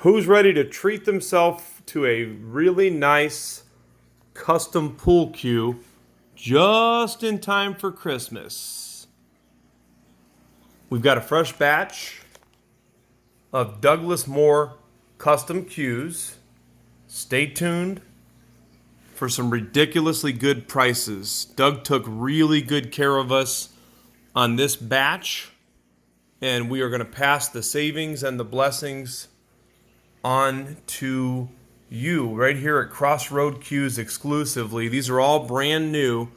Who's ready to treat themselves to a really nice custom pool cue just in time for Christmas? We've got a fresh batch of Douglas Moore custom cues. Stay tuned for some ridiculously good prices. Doug took really good care of us on this batch, and we are going to pass the savings and the blessings on to you right here at Crossroad Cues exclusively. These are all brand new,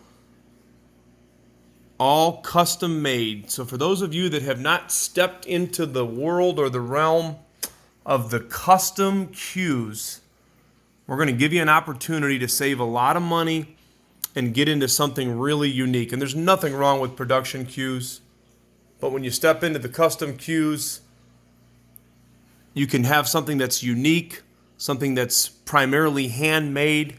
all custom made. So for those of you that have not stepped into the world or the realm of the custom cues, we're going to give you an opportunity to save a lot of money and get into something really unique. And there's nothing wrong with production cues, but when you step into the custom cues, you can have something that's unique, something that's primarily handmade,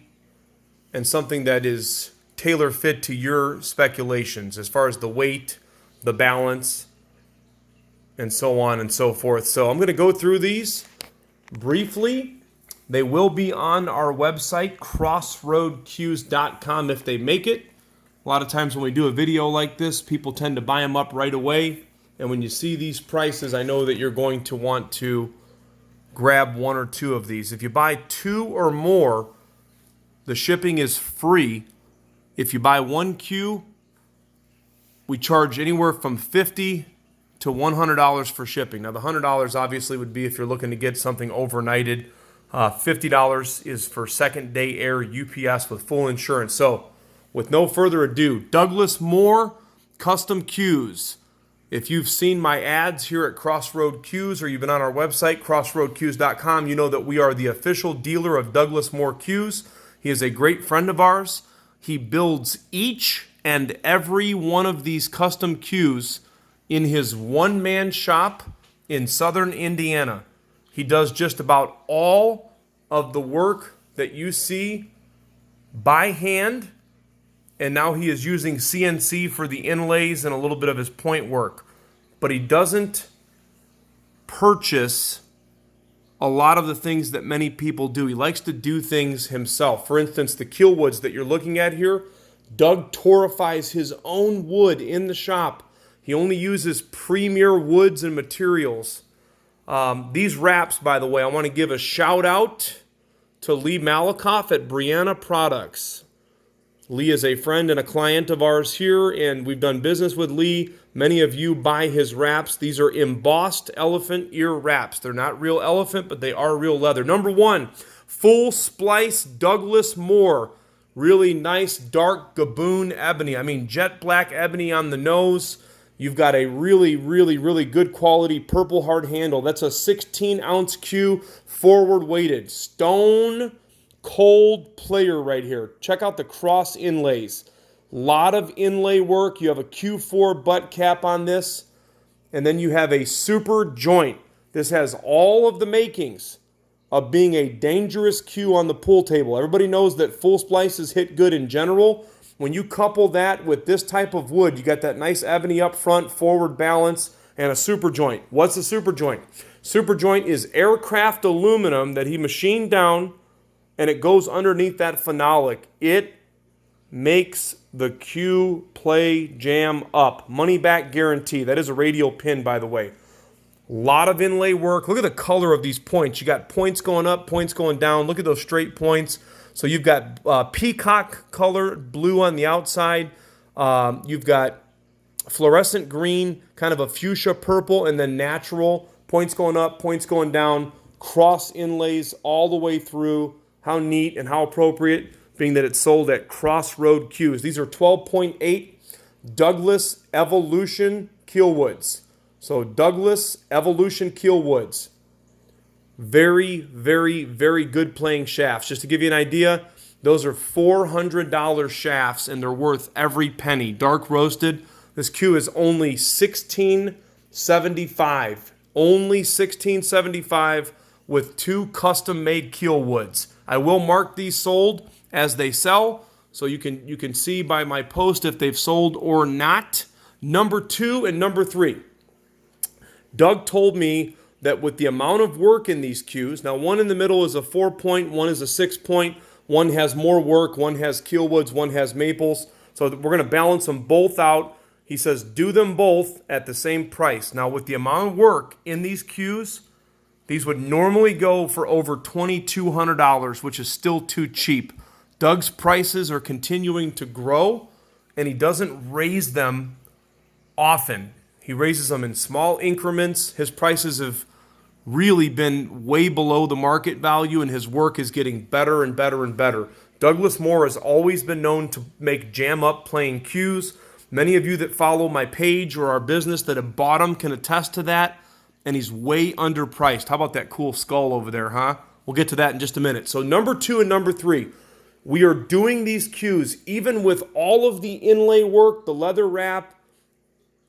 and something that is tailor-fit to your speculations as far as the weight, the balance, and so on and so forth. So I'm going to go through these briefly. They will be on our website, crossroadcues.com, if they make it. A lot of times when we do a video like this, people tend to buy them up right away. And when you see these prices, I know that you're going to want to grab one or two of these. If you buy two or more, the shipping is free. If you buy one cue, we charge anywhere from $50 to $100 for shipping. Now, the $100 obviously would be if you're looking to get something overnighted. $50 is for second day air UPS with full insurance. So, with no further ado, Douglas Moore Custom Cues. If you've seen my ads here at Crossroad Cues or you've been on our website, crossroadcues.com, you know that we are the official dealer of Douglas Moore Cues. He is a great friend of ours. He builds each and every one of these custom cues in his one-man shop in southern Indiana. He does just about all of the work that you see by hand, and now he is using CNC for the inlays and a little bit of his point work. But he doesn't purchase a lot of the things that many people do. He likes to do things himself. For instance, the Kielwoods that you're looking at here, Doug torrefies his own wood in the shop. He only uses premier woods and materials. These wraps, by the way, I want to give a shout out to Lee Malikoff at Brianna Products. Lee is a friend and a client of ours here, and we've done business with Lee. Many of you buy his wraps. These are embossed elephant ear wraps. They're not real elephant, but they are real leather. Number one, full splice Douglas Moore. Really nice dark Gabon ebony. I mean, jet black ebony on the nose. You've got a really, really, really good quality purple hard handle. That's a 16-ounce cue, forward weighted. Stone cold player right here. Check out the cross inlays. Lot of inlay work. You have a Q4 butt cap on this. And then you have a super joint. This has all of the makings of being a dangerous cue on the pool table. Everybody knows that full splices hit good in general. When you couple that with this type of wood, you got that nice ebony up front, forward balance, and a super joint. What's a super joint? Super joint is aircraft aluminum that he machined down, and it goes underneath that phenolic. It makes the cue play jam up. Money back guarantee. That is a radial pin, by the way. A lot of inlay work. Look at the color of these points. You got points going up, points going down. Look at those straight points. So you've got peacock color blue on the outside. You've got fluorescent green, kind of a fuchsia purple, and then natural. Points going up, points going down. Cross inlays all the way through. How neat and how appropriate, being that it's sold at Crossroad Cues. These are 12.8 Douglas Evolution Kielwoods. So Douglas Evolution Kielwoods. Very, very, very good playing shafts. Just to give you an idea, those are $400 shafts, and they're worth every penny. Dark roasted. This cue is only $16.75. Only $16.75 with two custom-made Kielwoods. I will mark these sold as they sell, so you can see by my post if they've sold or not. Number two and number three. Doug told me that with the amount of work in these cues, now one in the middle is a 4-point, one is a 6-point, one has more work, one has Kielwoods, one has maples. So we're going to balance them both out. He says do them both at the same price. Now with the amount of work in these cues, these would normally go for over $2,200, which is still too cheap. Doug's prices are continuing to grow, and he doesn't raise them often. He raises them in small increments. His prices have really been way below the market value, and his work is getting better and better and better. Douglas Moore has always been known to make jam-up playing cues. Many of you that follow my page or our business that have bought them can attest to that, and he's way underpriced. How about that cool skull over there, huh? We'll get to that in just a minute. So number 2 and number 3, we are doing these cues even with all of the inlay work, the leather wrap.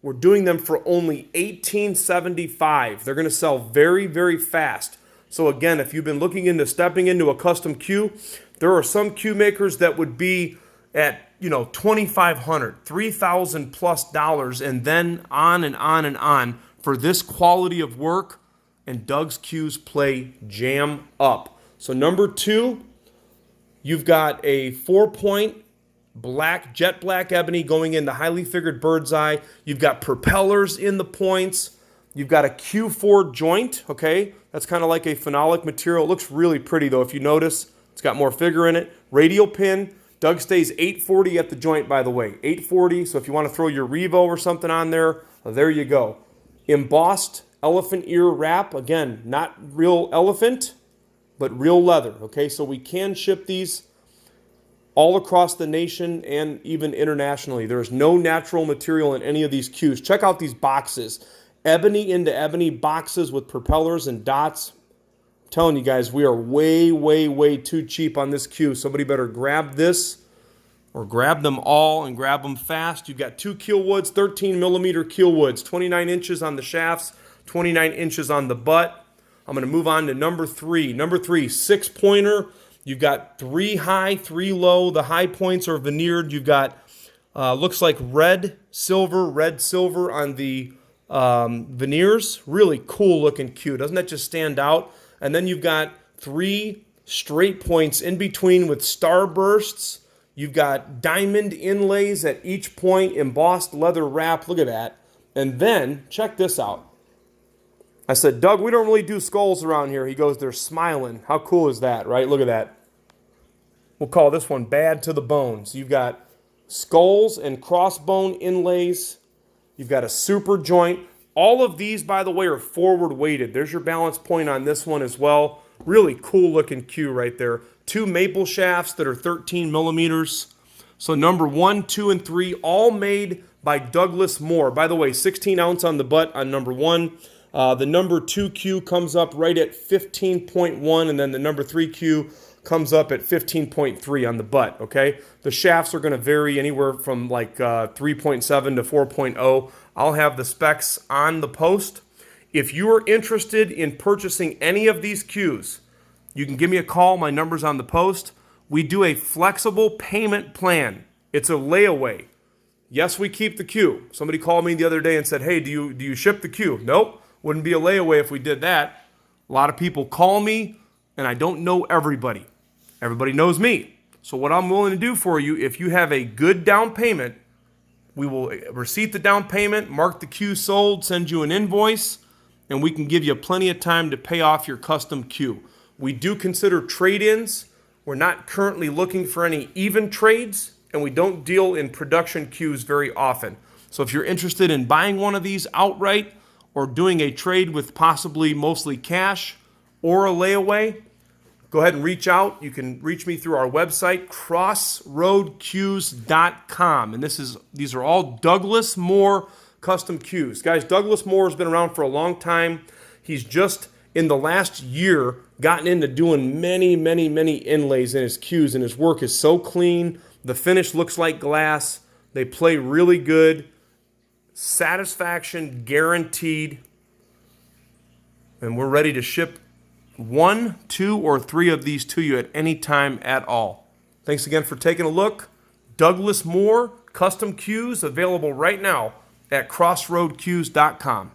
We're doing them for only $18.75. They're going to sell very, very fast. So again, if you've been looking into stepping into a custom cue, there are some cue makers that would be at, $2,500, $3,000 plus dollars, and then on and on and on for this quality of work. And Doug's cues play jam up. So number 2, you've got a 4-point black, jet black ebony going into highly figured Birdseye. You've got propellers in the points. You've got a Q4 joint, okay? That's kind of like a phenolic material. It looks really pretty though. If you notice, it's got more figure in it. Radial pin. Doug stays 840 at the joint, by the way. 840, so if you want to throw your Revo or something on there, well, there you go. Embossed elephant ear wrap. Again, not real elephant, but real leather, okay? So we can ship these all across the nation and even internationally. There's no natural material in any of these cues. Check out these boxes. Ebony into ebony boxes with propellers and dots. I'm telling you guys, we are way, way, way too cheap on this cue. Somebody better grab this or grab them all and grab them fast. You've got 2 Kielwoods, 13 millimeter Kielwoods, 29 inches on the shafts, 29 inches on the butt. I'm going to move on to number 3. Number 3, 6-pointer. You've got 3 high, 3 low. The high points are veneered. You've got, looks like red, silver on the Veneers. Really cool looking cue. Doesn't that just stand out? And then you've got 3 straight points in between with starbursts. You've got diamond inlays at each point, embossed leather wrap. Look at that. And then, check this out. I said, Doug, we don't really do skulls around here. He goes, they're smiling. How cool is that, right? Look at that. We'll call this one bad to the bone. So you've got skulls and crossbone inlays. You've got a super joint. All of these, by the way, are forward weighted. There's your balance point on this one as well. Really cool looking cue right there. 2 maple shafts that are 13 millimeters. So number 1, 2, and 3, all made by Douglas Moore. By the way, 16 ounce on the butt on number 1. The number 2 cue comes up right at 15.1, and then the number 3 cue comes up at 15.3 on the butt, okay? The shafts are going to vary anywhere from like 3.7 to 4.0. I'll have the specs on the post. If you are interested in purchasing any of these cues, you can give me a call. My number's on the post. We do a flexible payment plan. It's a layaway. Yes, we keep the cue. Somebody called me the other day and said, hey, do you ship the cue? Nope. Wouldn't be a layaway if we did that. A lot of people call me, and I don't know everybody. Everybody knows me. So what I'm willing to do for you, if you have a good down payment, we will receipt the down payment, mark the cue sold, send you an invoice, and we can give you plenty of time to pay off your custom cue. We do consider trade-ins. We're not currently looking for any even trades, and we don't deal in production cues very often. So if you're interested in buying one of these outright, or doing a trade with possibly mostly cash or a layaway, go ahead and reach out. You can reach me through our website, crossroadcues.com. And these are all Douglas Moore custom cues. Guys, Douglas Moore has been around for a long time. He's just, in the last year, gotten into doing many, many, many inlays in his cues, and his work is so clean. The finish looks like glass. They play really good. Satisfaction guaranteed, and we're ready to ship 1, 2, or 3 of these to you at any time at all. Thanks again for taking a look. Douglas Moore custom cues available right now at crossroadcues.com.